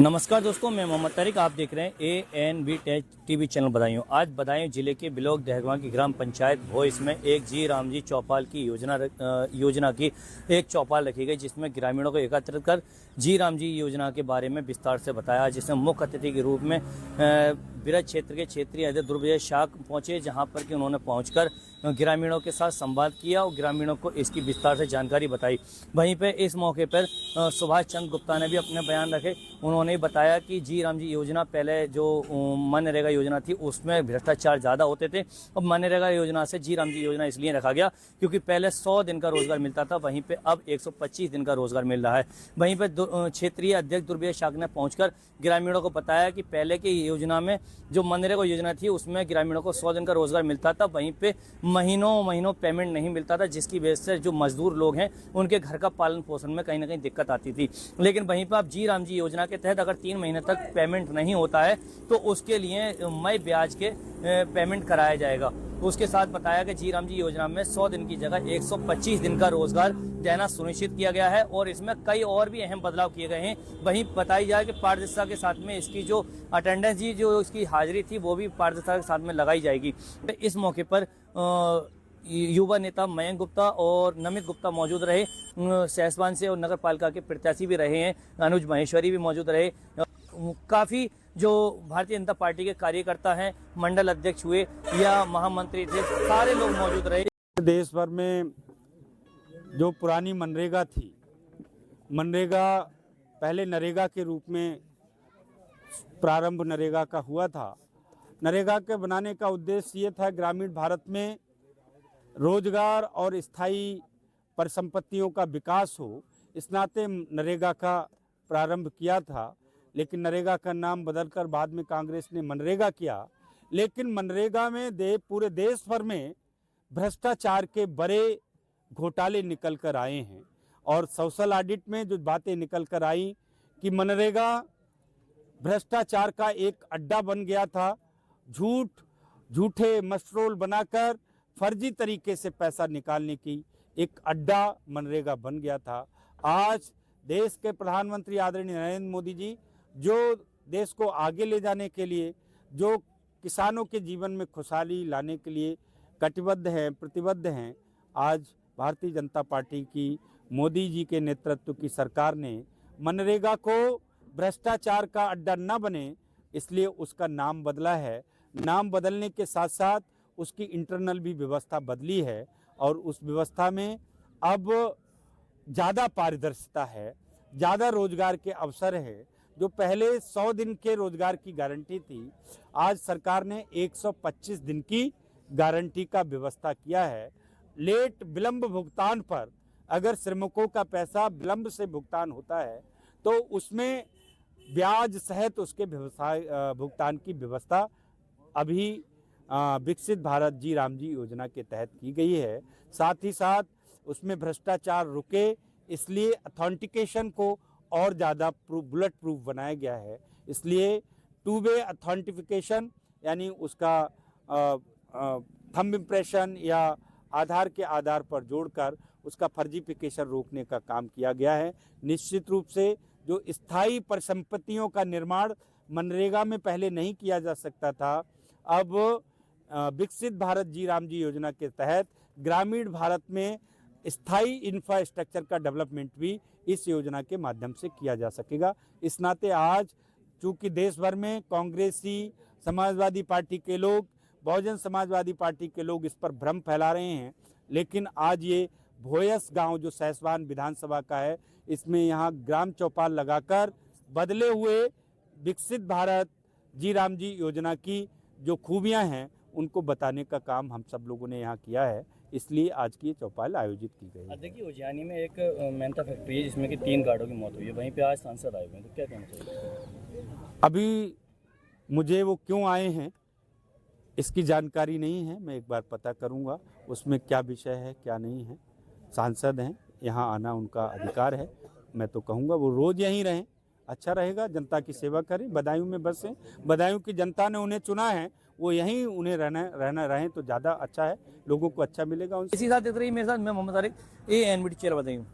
नमस्कार दोस्तों, मैं मोहम्मद तारिक। आप देख रहे हैं ANB tech TV channel Budaun. आज बदायूं जिले के ब्लॉक दहगवा की ग्राम पंचायत भोइस में एक जी राम जी चौपाल की योजना की एक चौपाल रखी गई, जिसमें ग्रामीणों को एकत्रित कर जी राम जी योजना के बारे में विस्तार से बताया। जिसमें मुख्य अतिथि के रूप में बिरज क्षेत्र के क्षेत्रीय अध्यक्ष ध्रुव शाह पहुंचे, जहां पर कि उन्होंने पहुंचकर ग्रामीणों के साथ संवाद किया और ग्रामीणों को इसकी विस्तार से जानकारी बताई। वहीं पे इस मौके पर सुभाष चंद्र गुप्ता ने भी अपने बयान रखे। उन्होंने बताया कि जी राम जी योजना पहले जो मनरेगा योजना थी उसमें भ्रष्टाचार ज़्यादा होते थे। अब मनरेगा योजना से जी राम जी योजना इसलिए रखा गया क्योंकि पहले 100 दिन का रोजगार मिलता था, वहीं पे अब 125 दिन का रोजगार मिल रहा है। वहीं पे क्षेत्रीय अध्यक्ष ध्रुव शाह ने पहुंचकर ग्रामीणों को बताया कि पहले की योजना में जो मनरेगा योजना थी उसमें ग्रामीणों को 100 दिन का रोजगार मिलता था, वहीं पे महीनों पेमेंट नहीं मिलता था, जिसकी वजह से जो मजदूर लोग हैं उनके घर का पालन पोषण में कहीं ना कहीं दिक्कत आती थी। लेकिन वहीं पर अब जी राम जी योजना के तहत अगर 3 महीने तक पेमेंट नहीं होता है तो उसके लिए मई ब्याज के पेमेंट कराया जाएगा। उसके साथ बताया कि जी राम जी योजना में 100 दिन की जगह 125 दिन का रोजगार देना सुनिश्चित किया गया है और इसमें कई और भी अहम बदलाव किए गए हैं। वहीं बताई जाए कि पारदर्शिता के साथ में इसकी जो अटेंडेंस जी जो इसकी हाजिरी थी वो भी पारदर्शिता के साथ में लगाई जाएगी। इस मौके पर युवा नेता मयंक गुप्ता और नमित गुप्ता मौजूद रहे। सहसवान से और नगर पालिका के प्रत्याशी भी रहे हैं, अनुज महेश्वरी भी मौजूद रहे। काफ़ी जो भारतीय जनता पार्टी के कार्यकर्ता हैं, मंडल अध्यक्ष हुए या महामंत्री थे, सारे लोग मौजूद रहे। देश भर में जो पुरानी मनरेगा थी, मनरेगा पहले नरेगा के रूप में प्रारंभ नरेगा का हुआ था। नरेगा के बनाने का उद्देश्य ये था ग्रामीण भारत में रोजगार और स्थायी परिसंपत्तियों का विकास हो। इस नाते नरेगा का प्रारंभ किया था, लेकिन नरेगा का नाम बदलकर बाद में कांग्रेस ने मनरेगा किया। लेकिन मनरेगा में पूरे देश भर में भ्रष्टाचार के बड़े घोटाले निकल कर आए हैं और सोशल ऑडिट में जो बातें निकल कर आई कि मनरेगा भ्रष्टाचार का एक अड्डा बन गया था। झूठे मस्ट्रोल बनाकर फर्जी तरीके से पैसा निकालने की एक अड्डा मनरेगा बन गया था। आज देश के प्रधानमंत्री आदरणीय नरेंद्र मोदी जी जो देश को आगे ले जाने के लिए, जो किसानों के जीवन में खुशहाली लाने के लिए कटिबद्ध हैं, प्रतिबद्ध हैं, आज भारतीय जनता पार्टी की मोदी जी के नेतृत्व की सरकार ने मनरेगा को भ्रष्टाचार का अड्डा न बने इसलिए उसका नाम बदला है। नाम बदलने के साथ साथ उसकी इंटरनल भी व्यवस्था बदली है और उस व्यवस्था में अब ज़्यादा पारदर्शिता है, ज़्यादा रोजगार के अवसर है। जो पहले 100 दिन के रोजगार की गारंटी थी, आज सरकार ने 125 दिन की गारंटी का व्यवस्था किया है। विलंब भुगतान पर अगर श्रमिकों का पैसा विलंब से भुगतान होता है तो उसमें ब्याज सहित उसके भुगतान की व्यवस्था अभी विकसित भारत जी राम जी योजना के तहत की गई है। साथ ही साथ उसमें भ्रष्टाचार रुके इसलिए अथेंटिकेशन को और ज़्यादा बुलेट प्रूफ बनाया गया है। इसलिए 2 वे अथेंटिफिकेशन यानी उसका थंब इम्प्रेशन या आधार के आधार पर जोड़कर उसका फर्जीफिकेशन रोकने का काम किया गया है। निश्चित रूप से जो स्थायी परिसंपत्तियों का निर्माण मनरेगा में पहले नहीं किया जा सकता था, अब विकसित भारत जी राम जी योजना के तहत ग्रामीण भारत में स्थायी इंफ्रास्ट्रक्चर का डेवलपमेंट भी इस योजना के माध्यम से किया जा सकेगा। इस नाते आज चूँकि देश भर में कांग्रेसी, समाजवादी पार्टी के लोग, बहुजन समाजवादी पार्टी के लोग इस पर भ्रम फैला रहे हैं, लेकिन आज ये भोयस गांव जो सहसवान विधानसभा का है, इसमें यहाँ ग्राम चौपाल लगाकर बदले हुए विकसित भारत जी राम जी योजना की जो खूबियाँ हैं उनको बताने का काम हम सब लोगों ने यहाँ किया है। इसलिए आज की ये चौपाल आयोजित की गई है। देखिए, उज्जैनी में एक मेंथा फैक्ट्री है जिसमें कि 3 गार्डों की मौत हुई है, वहीं पे आज सांसद आए हुए हैं, तो क्या कहना चाहिए? अभी मुझे वो क्यों आए हैं इसकी जानकारी नहीं है, मैं एक बार पता करूंगा उसमें क्या विषय है क्या नहीं है। सांसद हैं, यहाँ आना उनका अधिकार है। मैं तो कहूँगा वो रोज़ यहीं रहें, अच्छा रहेगा, जनता की सेवा करें। बदायूं में बसें, बदायूं की जनता ने उन्हें चुना है, वो यहीं उन्हें रहना रहें तो ज़्यादा अच्छा है, लोगों को अच्छा मिलेगा। इसी साथ देख रही मेरे साथ मैं मोहम्मद तारिक, ANB चैनल बदायूं।